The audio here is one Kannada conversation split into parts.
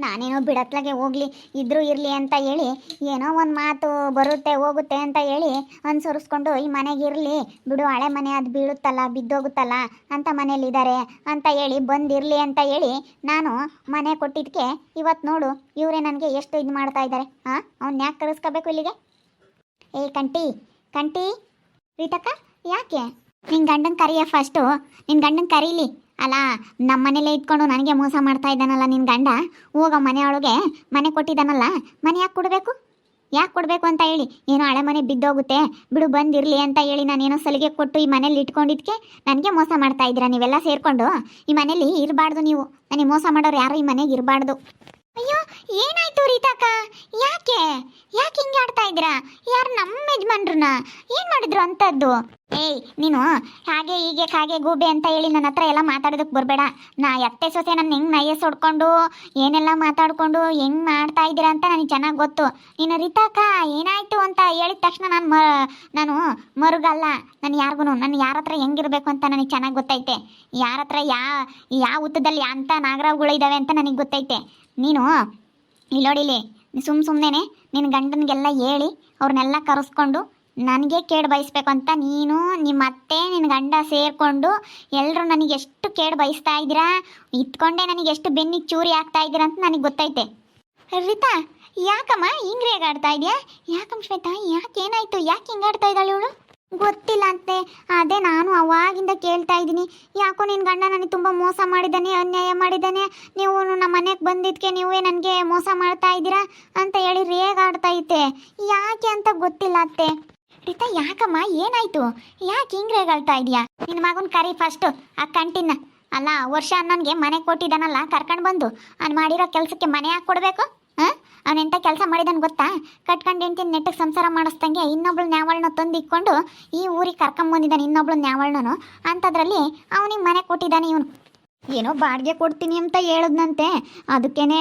ನಾನೇನೋ ಬಿಡತ್ಲಾಗೆ ಹೋಗ್ಲಿ ಇದ್ರೂ ಇರಲಿ ಅಂತ ಹೇಳಿ ಏನೋ ಒಂದು ಮಾತು ಬರುತ್ತೆ ಹೋಗುತ್ತೆ ಅಂತ ಹೇಳಿ ಅನುಸರಿಸ್ಕೊಂಡು ಈ ಮನೆಗೆ ಇರಲಿ ಬಿಡು, ಹಳೆ ಮನೆ ಅದು ಬೀಳುತ್ತಲ್ಲ ಬಿದ್ದೋಗುತ್ತಲ್ಲ ಅಂತ ಮನೇಲಿದ್ದಾರೆ ಅಂತ ಹೇಳಿ ಬಂದಿರಲಿ ಅಂತ ಹೇಳಿ ನಾನು ಮನೆ ಕೊಟ್ಟಿದ್ದಕ್ಕೆ ಇವತ್ತು ನೋಡು ಇವರೇ ನನಗೆ ಎಷ್ಟು ಇದು ಮಾಡ್ತಾ ಇದ್ದಾರೆ. ಅವ್ನು ಯಾಕೆ ಕಳಿಸ್ಕೋಬೇಕು ಇಲ್ಲಿಗೆ? ಏ ಕಂಟಿ ಕಂಟಿ, ರೀತಕ್ಕ ಯಾಕೆ ನಿನ್ನ ಗಂಡನ ಕರಿಯ ಫಸ್ಟು, ನಿನ್ನ ಗಂಡನ ಕರೀಲಿ. ಅಲ್ಲ ನಮ್ಮ ಮನೇಲೇ ಇದ್ಕೊಂಡು ನನಗೆ ಮೋಸ ಮಾಡ್ತಾ ಇದ್ದಾನಲ್ಲ ನಿನ್ನ ಗಂಡ, ಹೋಗೋ ಮನೆಯೊಳಗೆ ಮನೆ ಕೊಟ್ಟಿದ್ದಾನಲ್ಲ, ಮನೆ ಯಾಕೆ ಕೊಡಬೇಕು ಅಂತ ಹೇಳಿ ಏನೋ ಹಳೆ ಮನೆ ಬಿದ್ದೋಗುತ್ತೆ ಬಿಡು ಬಂದಿರಲಿ ಅಂತ ಹೇಳಿ ನಾನೇನೋ ಸಲಿಗೆ ಕೊಟ್ಟು ಈ ಮನೇಲಿ ಇಟ್ಕೊಂಡಿದ್ದಕ್ಕೆ ನನಗೆ ಮೋಸ ಮಾಡ್ತಾ ಇದ್ದೀರಾ ನೀವೆಲ್ಲ ಸೇರಿಕೊಂಡು. ಈ ಮನೇಲಿ ಇರಬಾರ್ದು ನೀವು, ನನಗೆ ಮೋಸ ಮಾಡೋರು ಯಾರು ಈ ಮನೆಗೆ ಇರಬಾರ್ದು. ಅಯ್ಯೋ ಏನಾಯ್ತು ರೀತಾಕ, ಯಾಕೆ ಯಾಕೆ ಹಿಂಗೆ ಆಡ್ತಾ ಇದ್ದೀರಾ? ಯಾರು ನಮ್ಮ ಯಜಮಾನ್ರನ್ನ ಏನು ಮಾಡಿದ್ರು ಅಂಥದ್ದು? ಏಯ್ ನೀನು ಹಾಗೆ ಹೀಗೆ ಕಾಗೆ ಗೂಬೆ ಅಂತ ಹೇಳಿ ನನ್ನ ಹತ್ರ ಎಲ್ಲ ಮಾತಾಡೋದಕ್ಕೆ ಬರಬೇಡ. ನಾ ಎತ್ತೆ ಸೊಸೆ ನನ್ನ ಹೆಂಗೆ ನಯಸ್ಸೊಡ್ಕೊಂಡು ಏನೆಲ್ಲ ಮಾತಾಡ್ಕೊಂಡು ಹೆಂಗೆ ಮಾಡ್ತಾ ಇದ್ದೀರಾ ಅಂತ ನನಗೆ ಚೆನ್ನಾಗಿ ಗೊತ್ತು. ನೀನು ರೀತಾಕ ಏನಾಯಿತು ಅಂತ ಹೇಳಿದ ತಕ್ಷಣ ನಾನು ಮರುಗಲ್ಲ. ನಾನು ಯಾರಿಗೂ ನಾನು ಯಾರ ಹತ್ರ ಹೆಂಗಿರಬೇಕು ಅಂತ ನನಗೆ ಚೆನ್ನಾಗಿ ಗೊತ್ತೈತೆ. ಯಾರ ಹತ್ರ ಯಾವ ಹುತ್ತದಲ್ಲಿ ಅಂಥ ನಾಗರಾವುಗಳಿದ್ದಾವೆ ಅಂತ ನನಗೆ ಗೊತ್ತೈತೆ. ನೀನು ಇಲ್ಲಿ ನೋಡಿಲಿ, ಸುಮ್ಮನೆ ನಿನ್ನ ಗಂಡನಿಗೆಲ್ಲ ಹೇಳಿ ಅವ್ರನ್ನೆಲ್ಲ ಕರೆಸ್ಕೊಂಡು ನನಗೆ ಕೇಡು ಬಯಸ್ಬೇಕು ಅಂತ ನೀನು ನಿಮ್ಮ ಅತ್ತೆ ನಿನ್ನ ಗಂಡ ಸೇರಿಕೊಂಡು ಎಲ್ಲರೂ ನನಗೆ ಎಷ್ಟು ಕೇಡು ಬಯಸ್ತಾ ಇದ್ದೀರಾ, ಇಟ್ಕೊಂಡೆ ನನಗೆ ಎಷ್ಟು ಬೆನ್ನಿಗೆ ಚೂರಿ ಆಗ್ತಾ ಇದ್ದೀರಾ ಅಂತ ನನಗೆ ಗೊತ್ತೈತೆ. ರೀತಾ ಯಾಕಮ್ಮ ಹಿಂಗೆ ರೇಗಾಡ್ತಾ ಇದೆಯಾ? ಯಾಕಮ್ಮ ಶ್ವೇತಾ ಯಾಕೆ ಏನಾಯಿತು? ಯಾಕೆ ಹಿಂಗಾಡ್ತಾ ಇದ್ದಾಳೆ ಇವಳು? ಗೊತ್ತಿಲ್ಲ ಅಂತೆ, ಅದೇ ನಾನು ಅವಾಗಿಂದ ಕೇಳ್ತಾ ಇದ್ದೀನಿ. ಯಾಕೋ ನಿನ್ನ ಗಂಡ ನನಗೆ ತುಂಬ ಮೋಸ ಮಾಡಿದ್ದಾನೆ, ಅನ್ಯಾಯ ಮಾಡಿದ್ದಾನೆ, ನೀವು ನಮ್ಮ ಮನೆಗೆ ಬಂದಿದ್ದಕ್ಕೆ ನೀವೇ ನನಗೆ ಮೋಸ ಮಾಡ್ತಾ ಇದ್ದೀರಾ ಅಂತ ಹೇಳಿ ರೇಗಾಡ್ತಾ ಐತೆ. ಯಾಕೆ ಅಂತ ಗೊತ್ತಿಲ್ಲ ಅತ್ತೆ. ರೀತಾ ಯಾಕಮ್ಮ ಏನಾಯಿತು? ಯಾಕೆ ಹಿಂಗೆ ರೇಗಾಡ್ತಾ ಇದೆಯಾ? ನಿನ್ನ ಮಗನ ಕರಿ ಫಸ್ಟು ಆ ಕಂಟಿನ. ಅಲ್ಲ ವರ್ಷ ನನಗೆ ಮನೆ ಕೊಟ್ಟಿದ್ದಾನಲ್ಲ ಕರ್ಕೊಂಡು ಬಂದು ಅವ್ನು ಮಾಡಿರೋ ಕೆಲಸಕ್ಕೆ ಮನೆ ಯಾಕೆ ಕೊಡಬೇಕು? ಅವನೆಂಥ ಕೆಲಸ ಮಾಡಿದಾನೆ ಗೊತ್ತಾ? ಕಟ್ಕೊಂಡು ಹೆಂಡ್ತಿನ ನೆಟ್ಟಗೆ ಸಂಸಾರ ಮಾಡಿಸ್ದಂಗೆ ಇನ್ನೊಬ್ಳು ನ್ಯಾವಳನ್ನ ತಂದು ಇಕ್ಕೊಂಡು ಈ ಊರಿಗೆ ಕರ್ಕೊಂಬಂದಿದ್ದಾನೆ ಇನ್ನೊಬ್ಳು ನ್ಯಾವಳನೂ. ಅಂಥದ್ರಲ್ಲಿ ಅವನಿಗೆ ಮನೆ ಕೊಟ್ಟಿದ್ದಾನೆ ಇವನು. ಏನೋ ಬಾಡಿಗೆ ಕೊಡ್ತೀನಿ ಅಂತ ಹೇಳಿದ್ನಂತೆ, ಅದಕ್ಕೇನೆ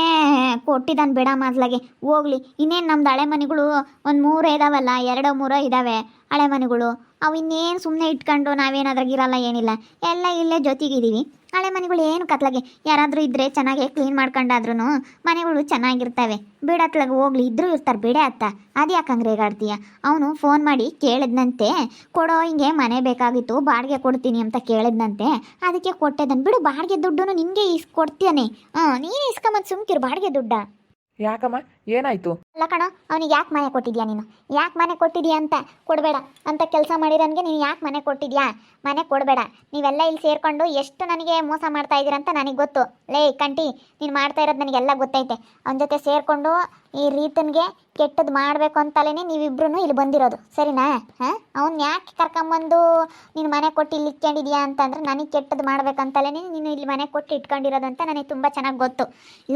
ಕೊಟ್ಟಿದ್ದಾನೆ. ಬೇಡ ಮೊದಲಾಗೆ ಹೋಗ್ಲಿ. ಇನ್ನೇನು ನಮ್ದು ಹಳೆ ಮನೆಗಳು ಒಂದು 3 ಇದಾವಲ್ಲ, 2-3 ಇದ್ದಾವೆ ಹಳೆ ಮನೆಗಳು. ಅವು ಇನ್ನೇನು ಸುಮ್ಮನೆ ಇಟ್ಕೊಂಡು ನಾವೇನಾದ್ರಾಗಿರಲ್ಲ ಏನಿಲ್ಲ, ಎಲ್ಲ ಇಲ್ಲೇ ಜೊತೆಗಿದ್ದೀವಿ. ಹಳೆ ಮನೆಗಳು ಏನು ಕತ್ಲಾಗೆ ಯಾರಾದರೂ ಇದ್ದರೆ ಚೆನ್ನಾಗಿ ಕ್ಲೀನ್ ಮಾಡ್ಕೊಂಡಾದ್ರೂ ಮನೆಗಳು ಚೆನ್ನಾಗಿರ್ತವೆ. ಬಿಡತ್ಲಾಗ ಹೋಗ್ಲಿ ಇದ್ರೂ ಇರ್ತಾರೆ ಬಿಡೆ ಅತ್ತ. ಅದು ಯಾಕಂಗೆ ರೇಗಾಡ್ತೀಯ? ಅವನು ಫೋನ್ ಮಾಡಿ ಕೇಳಿದ್ನಂತೆ, ಕೊಡೋ ಹಿಂಗೆ ಮನೆ ಬೇಕಾಗಿತ್ತು ಬಾಡಿಗೆ ಕೊಡ್ತೀನಿ ಅಂತ ಕೇಳಿದ್ನಂತೆ, ಅದಕ್ಕೆ ಕೊಟ್ಟಿದ್ದಾನೆ. ಬಿಡು, ಬಾಡಿಗೆ ದುಡ್ಡು ನಿಮಗೆ ಕೊಡ್ತೀಯಾನೆ. ನೀನು ಇಸ್ಕೊಂಬಂದು ಸುಮ್ಕಿರು ಬಾಡಿಗೆ ದುಡ್ಡ. ಯಾಕಮ್ಮ ಏನಾಯ್ತು? ಅಲ್ಲ ಕಣೋ, ಅವನಿಗೆ ಯಾಕೆ ಮನೆ ಕೊಟ್ಟಿದ್ಯಾ ನೀನು? ಯಾಕೆ ಮನೆ ಕೊಟ್ಟಿದ್ಯಾ ಅಂತ ಕೊಡಬೇಡ ಅಂತ ಕೆಲಸ ಮಾಡಿರೋನ್ಗೆ ನೀನು ಯಾಕೆ ಮನೆ ಕೊಟ್ಟಿದ್ಯಾ? ಮನೆ ಕೊಡಬೇಡ. ನೀವೆಲ್ಲ ಇಲ್ಲಿ ಸೇರಿಕೊಂಡು ಎಷ್ಟು ನನಗೆ ಮೋಸ ಮಾಡ್ತಾ ಇದ್ದೀರ ಅಂತ ನನಗೆ ಗೊತ್ತು. ಲೇ ಕಂಟಿ, ನೀನು ಮಾಡ್ತಾ ಇರೋದು ನನಗೆಲ್ಲ ಗೊತ್ತೈತೆ. ಅವನ ಜೊತೆ ಸೇರಿಕೊಂಡು ಈ ರೀತನ್ಗೆ ಕೆಟ್ಟದ್ದು ಮಾಡಬೇಕು ಅಂತಲೇ ನೀವಿಬ್ರು ಇಲ್ಲಿ ಬಂದಿರೋದು, ಸರಿನಾ? ಅವ್ನು ಯಾಕೆ ಕರ್ಕೊಂಬಂದು ನೀನು ಮನೆ ಕೊಟ್ಟು ಇಲ್ಲಿ ಇಟ್ಕೊಂಡಿದ್ಯಾ ಅಂತಂದ್ರೆ ನನಗೆ ಕೆಟ್ಟದ್ದು ಮಾಡ್ಬೇಕಂತಲೇ ನೀನು ಇಲ್ಲಿ ಮನೆ ಕೊಟ್ಟು ಇಟ್ಕೊಂಡಿರೋದು ಅಂತ ನನಗೆ ತುಂಬ ಚೆನ್ನಾಗಿ ಗೊತ್ತು.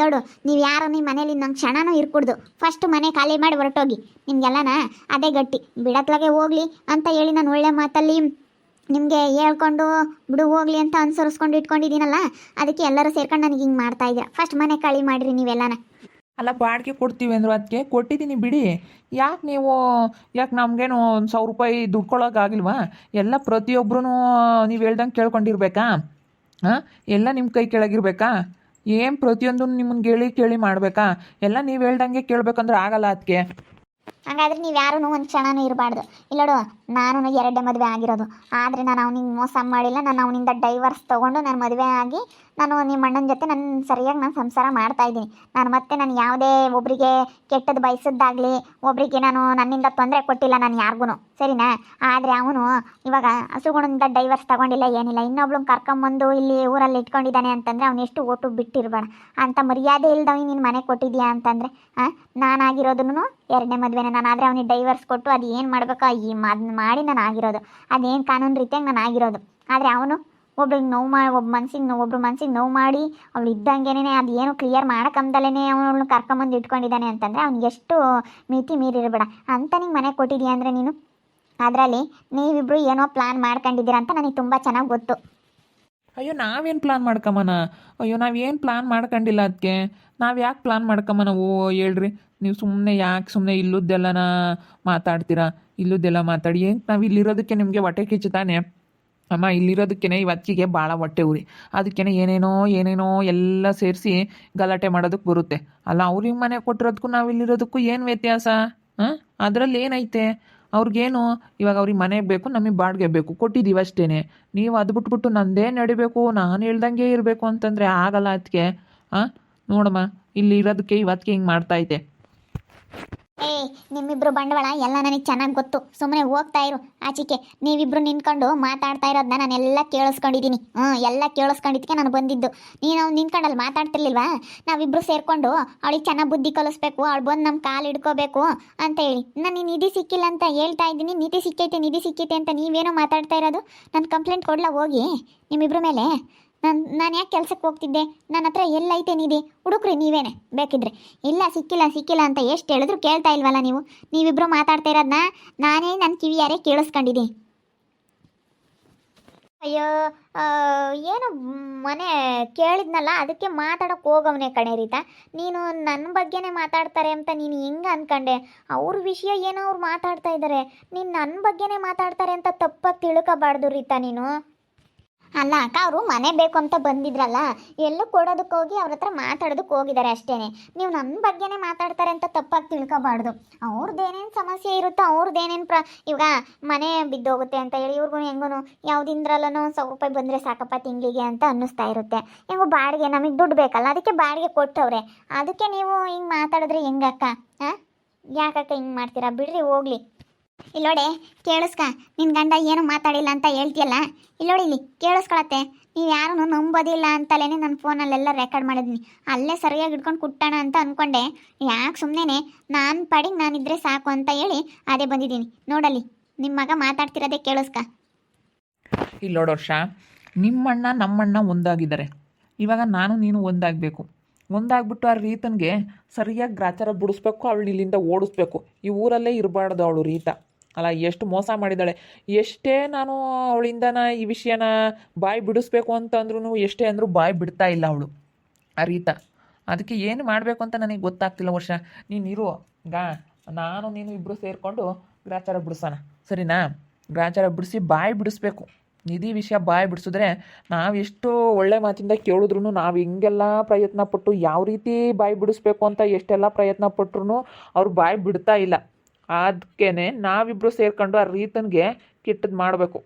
ನೋಡು, ನೀವು ಯಾರು ನಿಮ್ಮ ಮನೇಲಿ ನಂಗೆ ಕ್ಷಣನೂ ಇರ್ಕೂಡ್ದು. ಫಸ್ಟ್ ಮನೆ ಖಾಲಿ ಮಾಡಿ ಹೊರಟೋಗಿ. ನಿಮಗೆಲ್ಲನ ಅದೇ ಗಟ್ಟಿ. ಬಿಡತ್ಲಾಗೆ ಹೋಗ್ಲಿ ಅಂತ ಹೇಳಿ ನಾನು ಒಳ್ಳೆ ಮಾತಲ್ಲಿ ನಿಮಗೆ ಹೇಳ್ಕೊಂಡು ಬಿಡು ಹೋಗ್ಲಿ ಅಂತ ಅನುಸರಿಸ್ಕೊಂಡು ಇಟ್ಕೊಂಡಿದ್ದೀನಲ್ಲ, ಅದಕ್ಕೆ ಎಲ್ಲರೂ ಸೇರ್ಕೊಂಡು ನನಗೆ ಹಿಂಗೆ ಮಾಡ್ತಾ ಇದ್ದೀರಾ. ಫಸ್ಟ್ ಮನೆ ಖಾಲಿ ಮಾಡಿರಿ ನೀವೆಲ್ಲನ. ಅಲ್ಲ ಬಾಡಿಗೆ ಕೊಡ್ತೀವಿ ಅಂದರು, ಅದಕ್ಕೆ ಕೊಟ್ಟಿದ್ದೀನಿ ಬಿಡಿ. ಯಾಕೆ ನಮಗೇನು 1,000 ರೂಪಾಯಿ ದುಡ್ಡು ಕೊಡೋಕ್ಕಾಗಿಲ್ವಾ? ಎಲ್ಲ ಪ್ರತಿಯೊಬ್ಬರೂ ನೀವು ಹೇಳ್ದಂಗೆ ಕೇಳ್ಕೊಂಡಿರ್ಬೇಕಾ? ಎಲ್ಲ ನಿಮ್ಮ ಕೈ ಕೆಳಗಿರ್ಬೇಕಾ? ಏನು ಪ್ರತಿಯೊಂದು ನಿಮ್ಮನ್ನ ಕೇಳಿ ಮಾಡಬೇಕಾ? ಎಲ್ಲ ನೀವು ಹೇಳ್ದಂಗೆ ಕೇಳಬೇಕಂದ್ರೆ ಆಗಲ್ಲ. ಅದಕ್ಕೆ ಹಾಗಾದ್ರೆ ನೀವು ಯಾರೂ ಒಂದು ಕ್ಷಣನೂ ಇರಬಾರ್ದು. ಇಲ್ಲೋಡು, ನಾನು 2 ಮದುವೆ ಆಗಿರೋದು, ಆದರೆ ನಾನು ಅವನಿಗೆ ಮೋಸ ಮಾಡಿಲ್ಲ. ನಾನು ಅವನಿಂದ ಡೈವರ್ಸ್ ತೊಗೊಂಡು ನಾನು ಮದುವೆ ಆಗಿ ನಾನು ನಿಮ್ಮ ಅಣ್ಣನ ಜೊತೆ ಸರಿಯಾಗಿ ನಾನು ಸಂಸಾರ ಮಾಡ್ತಾಯಿದ್ದೀನಿ. ನಾನು ಯಾವುದೇ ಒಬ್ಬರಿಗೆ ಕೆಟ್ಟದ್ದು ಬಯಸಿದ್ದಾಗಲಿ ಒಬ್ಬರಿಗೆ ನಾನು ನನ್ನಿಂದ ತೊಂದರೆ ಕೊಟ್ಟಿಲ್ಲ ನಾನು ಯಾರಿಗೂ, ಸರಿನಾ? ಆದರೆ ಅವನು ಇವಾಗ ಹಸುಗುಣದಿಂದ ಡೈವರ್ಸ್ ತೊಗೊಂಡಿಲ್ಲ ಏನಿಲ್ಲ, ಇನ್ನೊಬ್ಳನ್ನ ಕರ್ಕೊಂಬಂದು ಇಲ್ಲಿ ಊರಲ್ಲಿ ಇಟ್ಕೊಂಡಿದ್ದಾನೆ ಅಂತಂದರೆ ಅವನು ಎಷ್ಟು ಓಟು ಬಿಟ್ಟಿರ್ಬೇಡ ಅಂತ ಮರ್ಯಾದೆ ಇಲ್ದವ ನೀನು ಮನೆ ಕೊಟ್ಟಿದ್ಯಾ ಅಂತಂದರೆ. ನಾನಾಗಿರೋದನ್ನು 2ನೇ ಮದುವೆನೇ. ನಾನು ಆದರೆ ಅವನಿಗೆ ಡೈವರ್ಸ್ ಕೊಟ್ಟು ಅದು ಏನು ಮಾಡಬೇಕೋ ಮಾಡಿ ನಾನು ಆಗಿರೋದು, ಅದೇನು ಕಾನೂನು ರೀತಿಯಾಗಿ ನಾನು ಆಗಿರೋದು. ಆದರೆ ಅವನು ಒಬ್ರಿಗೆ ನೋವು ಮಾಡಿ ಒಬ್ಬರು ಮನ್ಸಿಗೆ ನೋವು ಮಾಡಿ ಅವಳು ಇದ್ದಂಗೆನೇ ಅದು ಏನು ಕ್ಲಿಯರ್ ಮಾಡೋಕ್ಕಂದಲೇ ಅವಳನ್ನ ಕರ್ಕೊಂಬಂದು ಇಟ್ಕೊಂಡಿದ್ದಾನೆ ಅಂತಂದರೆ ಅವ್ನಿಗೆ ಎಷ್ಟು ಮಿತಿ ಮೀರಿರಬೇಡ ಅಂತ ನಿಂಗೆ ಮನೆ ಕೊಟ್ಟಿದ್ಯಾ ಅಂದರೆ ನೀನು ಅದರಲ್ಲಿ ನೀವಿಬ್ಬರು ಏನೋ ಪ್ಲ್ಯಾನ್ ಮಾಡ್ಕೊಂಡಿದ್ದೀರಾ ಅಂತ ನನಗೆ ತುಂಬ ಚೆನ್ನಾಗಿ ಗೊತ್ತು. ಅಯ್ಯೋ ನಾವೇನು ಪ್ಲಾನ್ ಮಾಡ್ಕೊಂಬನ? ಅಯ್ಯೋ ನಾವೇನು ಪ್ಲಾನ್ ಮಾಡ್ಕೊಂಡಿಲ್ಲ. ಅದಕ್ಕೆ ನಾವು ಯಾಕೆ ಪ್ಲಾನ್ ಮಾಡ್ಕೊಂಬ ನಾವು ಹೇಳ್ರಿ? ನೀವು ಸುಮ್ಮನೆ ಇಲ್ಲುದ್ದೆಲ್ಲನ ಮಾತಾಡ್ತೀರಾ? ಇಲ್ಲುದ್ದೆಲ್ಲ ಮಾತಾಡಿ ಏನು ನಾವು ಇಲ್ಲಿರೋದಕ್ಕೆ ನಿಮಗೆ ಹೊಟ್ಟೆ ಕಿಚ್ಚು ತಾನೆ? ಅಮ್ಮ ಇಲ್ಲಿರೋದಕ್ಕೇ ಇವತ್ತಿಗೆ ಭಾಳ ಹೊಟ್ಟೆ ಉರಿ, ಅದಕ್ಕೇ ಏನೇನೋ ಎಲ್ಲ ಸೇರಿಸಿ ಗಲಾಟೆ ಮಾಡೋದಕ್ಕೆ ಬರುತ್ತೆ. ಅಲ್ಲ ಅವ್ರಿಗೆ ಮನೆ ಕೊಟ್ಟಿರೋದಕ್ಕೂ ನಾವು ಇಲ್ಲಿರೋದಕ್ಕೂ ಏನು ವ್ಯತ್ಯಾಸ? ಹಾಂ, ಅದರಲ್ಲಿ ಏನೈತೆ? ಅವ್ರಿಗೇನು ಇವಾಗ ಅವ್ರಿಗೆ ಮನೆ ಬೇಕು, ನಮಗೆ ಬಾಡಿಗೆ ಬೇಕು, ಕೊಟ್ಟಿದ್ದೀವಿ ಅಷ್ಟೇ. ನೀವು ಅದು ಬಿಟ್ಬಿಟ್ಟು ನಂದೇ ನಡಿಬೇಕು, ನಾನು ಹೇಳ್ದಂಗೆ ಇರಬೇಕು ಅಂತಂದರೆ ಆಗಲ್ಲ. ಅದಕ್ಕೆ ಹಾಂ, ನೋಡಮ್ಮ ಇಲ್ಲಿ ಇರೋದಕ್ಕೆ ಇವತ್ತಿಗೆ ಹಿಂಗೆ ಮಾಡ್ತಾಯಿದ್ದೆ. ನಿಮ್ಮಿಬ್ರು ಬಂಡವಾಳ ಎಲ್ಲ ನನಗೆ ಚೆನ್ನಾಗಿ ಗೊತ್ತು. ಸುಮ್ಮನೆ ಹೋಗ್ತಾ ಇರು ಆಚಿಕೆ. ನೀವಿಬ್ರು ನಿಂತ್ಕೊಂಡು ಮಾತಾಡ್ತಾ ಇರೋದನ್ನ ನಾನೆಲ್ಲ ಕೇಳಿಸ್ಕೊಂಡಿದ್ದೀನಿ. ಎಲ್ಲ ಕೇಳಿಸ್ಕೊಂಡಿದ್ದಕ್ಕೆ ನಾನು ಬಂದಿದ್ದು. ನೀನು ನಿಂತ್ಕೊಂಡಲ್ಲಿ ಮಾತಾಡ್ತಿರ್ಲಿಲ್ವಾ? ನಾವಿಬ್ರು ಸೇರಿಕೊಂಡು ಅವಳಿಗೆ ಚೆನ್ನಾಗಿ ಬುದ್ಧಿ ಕಲಿಸ್ಬೇಕು, ಅವಳು ಬಂದು ನಮ್ಮ ಕಾಲು ಹಿಡ್ಕೋಬೇಕು ಅಂತ ಹೇಳಿ. ನಾನು ನಿಧಿ ಸಿಕ್ಕಿಲ್ಲ ಅಂತ ಹೇಳ್ತಾ ಇದ್ದೀನಿ. ನಿಧಿ ಸಿಕ್ಕೈತೆ ಅಂತ ನೀವೇನೋ ಮಾತಾಡ್ತಾ ಇರೋದು. ನಾನು ಕಂಪ್ಲೇಂಟ್ ಕೊಡ್ಲಾ ಹೋಗಿ ನಿಮ್ಮಿಬ್ರ ಮೇಲೆ? ನಾನು ಯಾಕೆ ಕೆಲ್ಸಕ್ಕೆ ಹೋಗ್ತಿದ್ದೆ? ನನ್ನ ಹತ್ರ ಎಲ್ಲೈತೆ ನಿಧಿ? ಹುಡುಕ್ರಿ ನೀವೇನೆ ಬೇಕಿದ್ರೆ. ಇಲ್ಲ ಸಿಕ್ಕಿಲ್ಲ ಅಂತ ಎಷ್ಟು ಹೇಳಿದ್ರು ಕೇಳ್ತಾ ಇಲ್ವಲ್ಲ ನೀವು? ನೀವಿಬ್ರು ಮಾತಾಡ್ತಾ ಇರೋದನ್ನ ನಾನೇ ನನ್ನ ಕಿವಿಯಾರೆ ಕೇಳಿಸ್ಕೊಂಡಿದ್ದೀನಿ. ಅಯ್ಯೋ, ಏನು ಮನೆ ಕೇಳಿದ್ನಲ್ಲ ಅದಕ್ಕೆ ಮಾತಾಡೋಕೆ ಹೋಗವನೇ ಕಣೆ ರೀತಾ. ನೀನು ನನ್ನ ಬಗ್ಗೆನೇ ಮಾತಾಡ್ತಾರೆ ಅಂತ ನೀನು ಹೆಂಗೆ ಅನ್ಕೊಂಡೆ? ಅವ್ರ ವಿಷಯ ಏನೋ ಅವ್ರು ಮಾತಾಡ್ತಾ ಇದ್ದಾರೆ, ನೀನು ನನ್ನ ಬಗ್ಗೆನೇ ಮಾತಾಡ್ತಾರೆ ಅಂತ ತಪ್ಪಾಗಿ ತಿಳ್ಕೊಬಾರ್ದು ರೀತಾ ನೀನು. ಅಲ್ಲ ಅಕ್ಕ, ಅವರು ಮನೆ ಬೇಕು ಅಂತ ಬಂದಿದ್ರಲ್ಲ, ಎಲ್ಲೂ ಕೊಡೋದಕ್ಕೆ ಹೋಗಿ ಅವ್ರ ಹತ್ರ ಮಾತಾಡೋದಕ್ಕೆ ಹೋಗಿದ್ದಾರೆ ಅಷ್ಟೇ. ನೀವು ನನ್ನ ಬಗ್ಗೆನೇ ಮಾತಾಡ್ತಾರೆ ಅಂತ ತಪ್ಪಾಗಿ ತಿಳ್ಕೊಬಾರ್ದು. ಅವ್ರದ್ದೇನೇನು ಸಮಸ್ಯೆ ಇರುತ್ತೋ, ಅವ್ರದ್ದೇನೇನು ಇವಾಗ ಮನೆ ಬಿದ್ದೋಗುತ್ತೆ ಅಂತ ಹೇಳಿ ಇವ್ರಿಗೂ ಹೆಂಗೂ ಯಾವುದಿಂದ್ರಲ್ಲೂ 1,000 ರೂಪಾಯಿ ಬಂದರೆ ಸಾಕಪ್ಪ ತಿಂಗಳಿಗೆ ಅಂತ ಅನ್ನಿಸ್ತಾ ಇರುತ್ತೆ. ಹೆಂಗೋ ಬಾಡಿಗೆ ನಮಗೆ ದುಡ್ಡು ಬೇಕಲ್ಲ, ಅದಕ್ಕೆ ಬಾಡಿಗೆ ಕೊಟ್ಟವ್ರೆ. ಅದಕ್ಕೆ ನೀವು ಹಿಂಗೆ ಮಾತಾಡಿದ್ರೆ ಹೆಂಗಕ್ಕ? ಹಾಂ, ಯಾಕಕ್ಕ ಹಿಂಗೆ ಮಾಡ್ತೀರಾ? ಬಿಡ್ರಿ ಹೋಗ್ಲಿ. ಇಲ್ಲೋಡೆ ಕೇಳಿಸ್ಕ, ನಿನ್ನ ಗಂಡ ಏನು ಮಾತಾಡಿಲ್ಲ ಅಂತ ಹೇಳ್ತೀಯಲ್ಲ, ಇಲ್ಲೋಡಿ ಇಲ್ಲಿ ಕೇಳಿಸ್ಕೊಳತ್ತೆ. ನೀವು ಯಾರೂ ನಂಬೋದಿಲ್ಲ ಅಂತಲೇ ನನ್ನ ಫೋನಲ್ಲೆಲ್ಲ ರೆಕಾರ್ಡ್ ಮಾಡಿದ್ನಿ. ಅಲ್ಲೇ ಸರಿಯಾಗಿ ಹಿಡ್ಕೊಂಡು ಕುಟ್ಟೋಣ ಅಂತ ಅಂದ್ಕೊಂಡೆ. ಯಾಕೆ ಸುಮ್ಮನೆ ನಾನು ಪಾಡಿಗೆ ನಾನಿದ್ರೆ ಸಾಕು ಅಂತ ಹೇಳಿ ಅದೇ ಬಂದಿದ್ದೀನಿ. ನೋಡಲ್ಲಿ ನಿಮ್ಮ ಮಗ ಮಾತಾಡ್ತಿರೋದೇ ಕೇಳಿಸ್ಕ. ಇಲ್ಲಿ ನೋಡು ವರ್ಷ, ನಿಮ್ಮಣ್ಣ ನಮ್ಮಣ್ಣ ಒಂದಾಗಿದ್ದಾರೆ. ಇವಾಗ ನಾನು ನೀನು ಒಂದಾಗಬೇಕು. ಒಂದಾಗ್ಬಿಟ್ಟು ಆ ರೀತನ್ಗೆ ಸರಿಯಾಗಿ ಗ್ರಾಚಾರ ಬಿಡಿಸ್ಬೇಕು, ಅವಳು ಇಲ್ಲಿಂದ ಓಡಿಸ್ಬೇಕು. ಈ ಊರಲ್ಲೇ ಇರಬಾರ್ದು ಅವಳು ರೀತ. ಅಲ್ಲ, ಎಷ್ಟು ಮೋಸ ಮಾಡಿದ್ದಾಳೆ. ಎಷ್ಟೇ ನಾನು ಅವಳಿಂದನ ಈ ವಿಷಯನ ಬಾಯಿ ಬಿಡಿಸ್ಬೇಕು ಅಂತಂದ್ರೂ ಎಷ್ಟೇ ಅಂದರೂ ಬಾಯಿ ಬಿಡ್ತಾ ಇಲ್ಲ ಅವಳು ಆ ರೀತ. ಅದಕ್ಕೆ ಏನು ಮಾಡಬೇಕು ಅಂತ ನನಗೆ ಗೊತ್ತಾಗ್ತಿಲ್ಲ ವರ್ಷ. ನೀನು ಇರು, ನಾನು ನೀನು ಇಬ್ಬರು ಸೇರಿಕೊಂಡು ಗ್ರಾಚಾರ ಬಿಡಿಸೋಣ, ಸರಿನಾ? ಗ್ರಾಚಾರ ಬಿಡಿಸಿ ಬಾಯಿ ಬಿಡಿಸ್ಬೇಕು. ನಿಧಿ ವಿಷಯ ಬಾಯಿ ಬಿಡಿಸಿದ್ರೆ ನಾವು ಎಷ್ಟು ಒಳ್ಳೆ ಮಾತಿಂದ ಕೇಳಿದ್ರು, ನಾವು ಹಿಂಗೆಲ್ಲ ಪ್ರಯತ್ನ ಪಟ್ಟು ಯಾವ ರೀತಿ ಬಾಯಿ ಬಿಡಿಸ್ಬೇಕು ಅಂತ ಎಷ್ಟೆಲ್ಲ ಪ್ರಯತ್ನ ಪಟ್ರು ಅವ್ರು ಬಾಯಿ ಬಿಡ್ತಾ ಇಲ್ಲ. ಅದಕ್ಕೇ ನಾವಿಬ್ಬರು ಸೇರ್ಕೊಂಡು ಆ ರೀತನ್ಗೆ ಕೆಟ್ಟದ್ದು ಮಾಡಬೇಕು.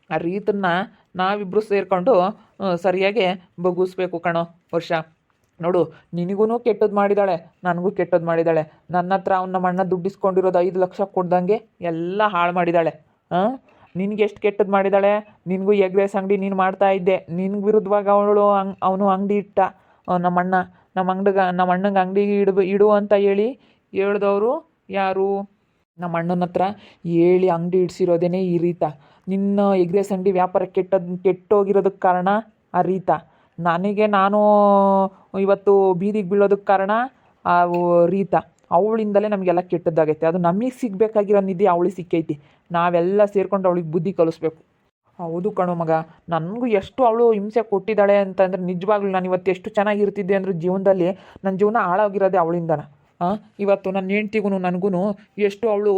ಆ ರೀತನ್ನ ನಾವಿಬ್ಬರು ಸೇರಿಕೊಂಡು ಸರಿಯಾಗಿ ಬಗ್ಗಿಸ್ಬೇಕು ಕಣೋ ವರ್ಷ. ನೋಡು, ನಿನಗೂ ಕೆಟ್ಟದ್ದು ಮಾಡಿದ್ದಾಳೆ, ನನಗೂ ಕೆಟ್ಟದ್ದು ಮಾಡಿದ್ದಾಳೆ. ನನ್ನ ಹತ್ರ ನಮ್ಮ ಅಣ್ಣ ದುಡ್ಡಿಸ್ಕೊಂಡಿರೋದು 5 ಲಕ್ಷ ಕೊಡ್ದಂಗೆ ಎಲ್ಲ ಹಾಳು ಮಾಡಿದ್ದಾಳೆ. ನಿನಗೆ ಎಷ್ಟು ಕೆಟ್ಟದ್ದು ಮಾಡಿದ್ದಾಳೆ. ನಿನಗೂ ಎಗ್ ರೈಸ್ ಅಂಗಡಿ ನೀನು ಮಾಡ್ತಾ ಇದ್ದೆ, ನಿನ್ಗೆ ವಿರುದ್ಧವಾಗಿ ಅವನು ಅಂಗಡಿ ಇಟ್ಟ. ನಮ್ಮ ಅಣ್ಣಂಗೆ ಅಂಗಡಿ ಇಡು ಅಂತ ಹೇಳ್ದವರು ಯಾರು? ನಮ್ಮ ಅಣ್ಣನ ಹತ್ರ ಹೇಳಿ ಅಂಗಡಿ ಇಡ್ಸಿರೋದೇನೆ ಈ ರೀತ. ನಿನ್ನ ಎಗ್ ರೈಸ್ ಅಂಗಡಿ ವ್ಯಾಪಾರ ಕೆಟ್ಟೋಗಿರೋದಕ್ಕೆ ಕಾರಣ ಆ ರೀತ. ನಾನು ಇವತ್ತು ಬೀದಿಗೆ ಬೀಳೋದಕ್ಕೆ ಕಾರಣ ಆ ರೀತ. ಅವಳಿಂದಲೇ ನಮಗೆಲ್ಲ ಕೆಟ್ಟದ್ದಾಗೈತೆ. ಅದು ನಮಗೆ ಸಿಗಬೇಕಾಗಿರೋ ನಿಧಿ ಅವಳಿಗೆ ಸಿಕ್ಕೈತಿ. ನಾವೆಲ್ಲ ಸೇರ್ಕೊಂಡು ಅವಳಿಗೆ ಬುದ್ಧಿ ಕಲಿಸ್ಬೇಕು. ಹೌದು ಕಣೋ ಮಗ, ನನಗೂ ಎಷ್ಟು ಅವಳು ಹಿಂಸೆ ಕೊಟ್ಟಿದ್ದಾಳೆ ಅಂತಂದರೆ ನಿಜವಾಗ್ಲೂ ನಾನು ಇವತ್ತು ಎಷ್ಟು ಚೆನ್ನಾಗಿರ್ತಿದ್ದೆ ಅಂದರೆ ಜೀವನದಲ್ಲಿ ನನ್ನ ಜೀವನ ಹಾಳಾಗಿರೋದೆ ಅವಳಿಂದನ. ಇವತ್ತು ನನ್ನ ಹೆಂಡ್ತಿಗೂ ನನಗೂ ಎಷ್ಟು ಅವಳು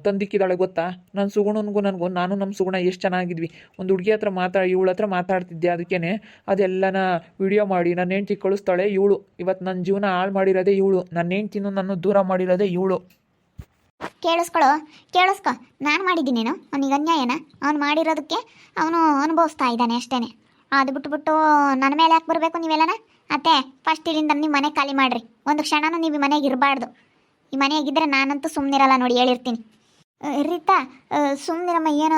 ತಂದಿಕ್ಕಿದ್ದಾಳೆ ಗೊತ್ತಾ? ನನ್ನ ಸುಗುಣನಿಗೂ ನಾನು ನಮ್ಮ ಸುಗುಣ ಎಷ್ಟು ಚೆನ್ನಾಗಿದ್ವಿ. ಒಂದು ಹುಡುಗಿ ಹತ್ರ ಇವಳ ಹತ್ರ ಮಾತಾಡ್ತಿದ್ದೆ, ಅದಕ್ಕೇ ಅದೆಲ್ಲನ ವಿಡಿಯೋ ಮಾಡಿ ನನ್ನ ಹೆಂಡ್ತಿ ಕಳಿಸ್ತಾಳೆ ಇವಳು. ಇವತ್ತು ನನ್ನ ಜೀವನ ಹಾಳು ಮಾಡಿರೋದೇ ಇವಳು. ನನ್ನ ಹೆಂಡ್ತಿನೂ ನನ್ನ ದೂರ ಮಾಡಿರೋದೇ ಇವಳು. ಕೇಳಿಸ್ಕೊ, ನಾನು ಮಾಡಿದ್ದೀನೇನು ಅವನಿಗೆ ಅನ್ಯಾಯನ? ಅವ್ನು ಮಾಡಿರೋದಕ್ಕೆ ಅವನು ಅನುಭವಿಸ್ತಾ ಇದ್ದಾನೆ ಅಷ್ಟೇ. ಅದು ಬಿಟ್ಬಿಟ್ಟು ನನ್ನ ಮೇಲೆ ಯಾಕೆ ಬರಬೇಕು ನೀವೆಲ್ಲನ? ಅತ್ತೆ, ಫಸ್ಟ್ ಇಲ್ಲಿಂದ ನೀವು ಮನೆ ಖಾಲಿ ಮಾಡಿರಿ. ಒಂದು ಕ್ಷಣನೂ ನೀವು ಈ ಮನೆಗೆ ಇರಬಾರ್ದು. ಈ ಮನೆಯಾಗಿದ್ದರೆ ನಾನಂತೂ ಸುಮ್ಮನಿರಲ್ಲ ನೋಡಿ, ಹೇಳಿರ್ತೀನಿ. ರೀತಾ, ಸುಮ್ಮನಿರಮ್ಮ, ಏನು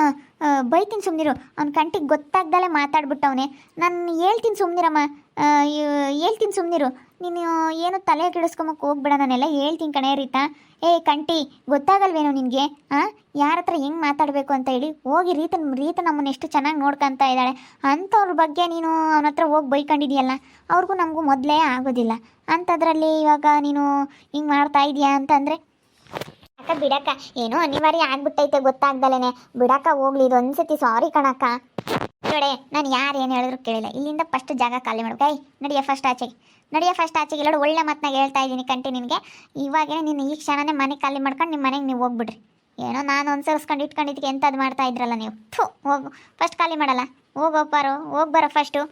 ಬೈತೀನಿ, ಸುಮ್ಮನಿರು. ಅವ್ನ ಕಂಟಿಗೆ ಗೊತ್ತಾಗ್ದಲೇ ಮಾತಾಡ್ಬಿಟ್ಟವನೇ. ನಾನು ಹೇಳ್ತೀನಿ ಸುಮ್ಮನಿರು. ನೀನು ಏನು ತಲೆ ಕೆಡಿಸ್ಕೊಂಬಕ್ಕೆ ಹೋಗ್ಬೇಡ, ನಾನೆಲ್ಲ ಹೇಳ್ತೀನಿ ಕಣೆ ರೀತಾ. ಕಂಟಿ, ಗೊತ್ತಾಗಲ್ವೇನೋ ನಿನಗೆ? ಯಾರ ಹತ್ರ ಹೆಂಗೆ ಮಾತಾಡಬೇಕು ಅಂತ ಹೇಳಿ? ಹೋಗಿ ರೀತ ನಮ್ಮನ್ನು ಎಷ್ಟು ಚೆನ್ನಾಗಿ ನೋಡ್ಕೊತಾ ಇದ್ದಾಳೆ ಅಂಥವ್ರ ಬಗ್ಗೆ ನೀನು ಅವನ ಹತ್ರ ಹೋಗಿ ಬೈಕೊಂಡಿದೆಯಲ್ಲ. ಅವ್ರಿಗೂ ನಮಗೂ ಮೊದಲೇ ಆಗೋದಿಲ್ಲ ಅಂಥದ್ರಲ್ಲಿ ಇವಾಗ ನೀನು ಹಿಂಗೆ ಮಾಡ್ತಾ ಇದೀಯಾ ಅಂತಂದರೆ ಅಕ್ಕ ಬಿಡಕ್ಕ, ಏನೋ ಅನಿವಾರ್ಯ ಆಗ್ಬಿಟ್ಟೈತೆ ಗೊತ್ತಾಗ್ದಲೇ. ಬಿಡಕ್ಕ ಹೋಗ್ಲಿ, ಇದು ಒಂದ್ಸತಿ ಸಾರಿ ಕಣಕ್ಕ. ನೋಡೆ, ನಾನು ಯಾರು ಏನು ಹೇಳಿದ್ರು ಕೇಳಿಲ್ಲ. ಇಲ್ಲಿಂದ ಫಸ್ಟ್ ಜಾಗ ಖಾಲಿ ಮಾಡ್ಬೇಕು. ನಡಿಯ ಫಸ್ಟ್ ಆಚೆಗೆ ಇಲ್ಲೋಡು, ಒಳ್ಳೆ ಮಾತನಾಗ ಹೇಳ್ತಾ ಇದ್ದೀನಿ ಕಂಟಿ ನಿನಗೆ. ಇವಾಗೇ ನೀನು ಈ ಕ್ಷಣನೇ ಮನೆ ಖಾಲಿ ಮಾಡ್ಕೊಂಡು ನಿಮ್ಮ ಮನೆಗೆ ನೀವು ಹೋಗ್ಬಿಡ್ರಿ. ಏನೋ ನಾನು ಅನ್ಸರ್ಸ್ಕೊಂಡು ಇಟ್ಕೊಂಡಿದ್ದಕ್ಕೆ ಎಂಥದ್ದು ಮಾಡ್ತಾ ಇದ್ರಲ್ಲ ನೀವು. ಥು, ಹೋಗು, ಫಸ್ಟ್ ಖಾಲಿ ಮಾಡಲ್ಲ, ಹೋಗೋಪ್ಪಾರೋ, ಹೋಗಿ ಬರೋ ಫಸ್ಟು.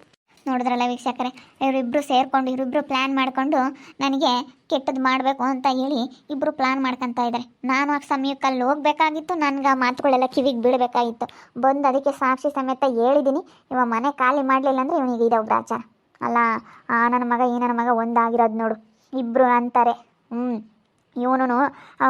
ನೋಡಿದ್ರಲ್ಲ ವೀಕ್ಷಕರೇ, ಇವರಿಬ್ಬರು ಸೇರಿಕೊಂಡು ಇವರಿಬ್ಬರು ಪ್ಲ್ಯಾನ್ ಮಾಡಿಕೊಂಡು ನನಗೆ ಕೆಟ್ಟದ್ದು ಮಾಡಬೇಕು ಅಂತ ಹೇಳಿ ಇಬ್ಬರು ಪ್ಲ್ಯಾನ್ ಮಾಡ್ಕೊತಾ ಇದ್ದಾರೆ. ನಾನು ಆ ಸಮಯಕ್ಕೆ ಅಲ್ಲಿ ಹೋಗ್ಬೇಕಾಗಿತ್ತು, ನನಗೆ ಆ ಮಾತುಗಳೆಲ್ಲ ಕಿವಿಗೆ ಬೀಳಬೇಕಾಗಿತ್ತು. ಬಂದು ಅದಕ್ಕೆ ಸಾಕ್ಷಿ ಸಮೇತ ಹೇಳಿದ್ದೀನಿ. ಇವ ಮನೆ ಖಾಲಿ ಮಾಡಲಿಲ್ಲ ಅಂದರೆ ಇವನಿಗೆ ಇದೊಬ್ಬ ಆಚಾರ ಅಲ್ಲ. ಆ ನನ್ನ ಮಗ ಈ ನನ್ನ ಮಗ ಒಂದಾಗಿರೋದು ನೋಡು, ಇಬ್ಬರು ಅಂತಾರೆ. ಇವನು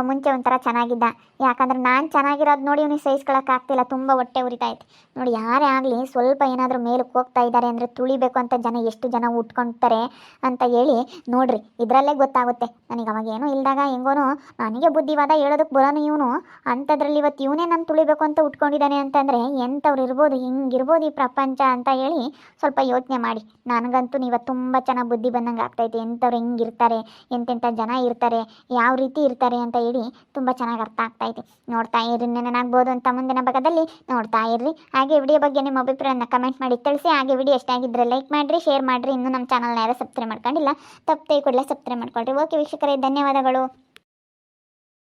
ಮುಂಚೆ ಒಂಥರ ಚೆನ್ನಾಗಿದ್ದ, ಯಾಕಂದ್ರೆ ನಾನು ಚೆನ್ನಾಗಿರೋದು ನೋಡಿ ಇವನಿಗೆ ಸಹಿಸ್ಕೊಳಕ್ಕಾಗ್ತಿಲ್ಲ, ತುಂಬ ಹೊಟ್ಟೆ ಉರಿತಾಯಿತ್ತು ನೋಡಿ. ಯಾರೇ ಆಗಲಿ ಸ್ವಲ್ಪ ಏನಾದರೂ ಮೇಲಕ್ಕೆ ಹೋಗ್ತಾ ಇದ್ದಾರೆ ಅಂದರೆ ತುಳಿಬೇಕು ಅಂತ ಎಷ್ಟು ಜನ ಉಟ್ಕೊಳ್ತಾರೆ ಅಂತ ಹೇಳಿ ನೋಡ್ರಿ, ಇದರಲ್ಲೇ ಗೊತ್ತಾಗುತ್ತೆ. ನನಗೆ ಅವಾಗೇನೂ ಇಲ್ದಾಗ ಹೆಂಗೋನು ನನಗೆ ಬುದ್ಧಿವಾದ ಹೇಳೋದಕ್ಕೆ ಬರೋನು ಇವನು, ಅಂಥದ್ರಲ್ಲಿ ಇವತ್ತು ಇವನೇ ನಾನು ತುಳಿಬೇಕು ಅಂತ ಉಟ್ಕೊಂಡಿದ್ದಾನೆ ಅಂತಂದರೆ ಎಂಥವ್ರು ಇರ್ಬೋದು, ಹಿಂಗಿರ್ಬೋದು ಈ ಪ್ರಪಂಚ ಅಂತ ಹೇಳಿ ಸ್ವಲ್ಪ ಯೋಚನೆ ಮಾಡಿ. ನನಗಂತೂ ಇವತ್ತು ತುಂಬ ಚೆನ್ನಾಗಿ ಬುದ್ಧಿ ಬಂದಂಗೆ ಆಗ್ತೈತೆ. ಎಂಥವ್ರು ಹೆಂಗಿರ್ತಾರೆ, ಎಂತೆಂಥ ಜನ ಇರ್ತಾರೆ, ಯಾವ ರೀತಿ ಇರ್ತಾರೆ ಅಂತ ಹೇಳಿ ತುಂಬ ಚೆನ್ನಾಗಿ ಅರ್ಥ ಆಗ್ತಾಯಿದೆ. ನೋಡ್ತಾ ಇರ್ರಿ, ನೆನನಾಗ್ಬೋದು ಅಂತ ಮುಂದಿನ ಭಾಗದಲ್ಲಿ ನೋಡ್ತಾ ಇರ್ರಿ. ಹಾಗೆ ವಿಡಿಯೋ ಬಗ್ಗೆ ನಿಮ್ಮ ಅಭಿಪ್ರಾಯನ ಕಮೆಂಟ್ ಮಾಡಿ ತಿಳಿಸಿ. ಹಾಗೆ ವಿಡಿಯೋ ಎಷ್ಟಾಗಿದ್ದರೆ ಲೈಕ್ ಮಾಡಿರಿ, ಶೇರ್ ಮಾಡಿರಿ. ಇನ್ನೂ ನಮ್ಮ ಚಾನಲ್ನ ಯಾರು ಸಬ್ಸ್ಕ್ರೈಬ್ ಮಾಡ್ಕೊಂಡಿಲ್ಲ, ತಪ್ಪದೆ ಕೂಡಲೇ ಸಬ್ಸ್ಕ್ರೈಬ್ ಮಾಡ್ಕೊಳ್ರಿ. ಓಕೆ ವೀಕ್ಷಕರೇ, ಧನ್ಯವಾದಗಳು.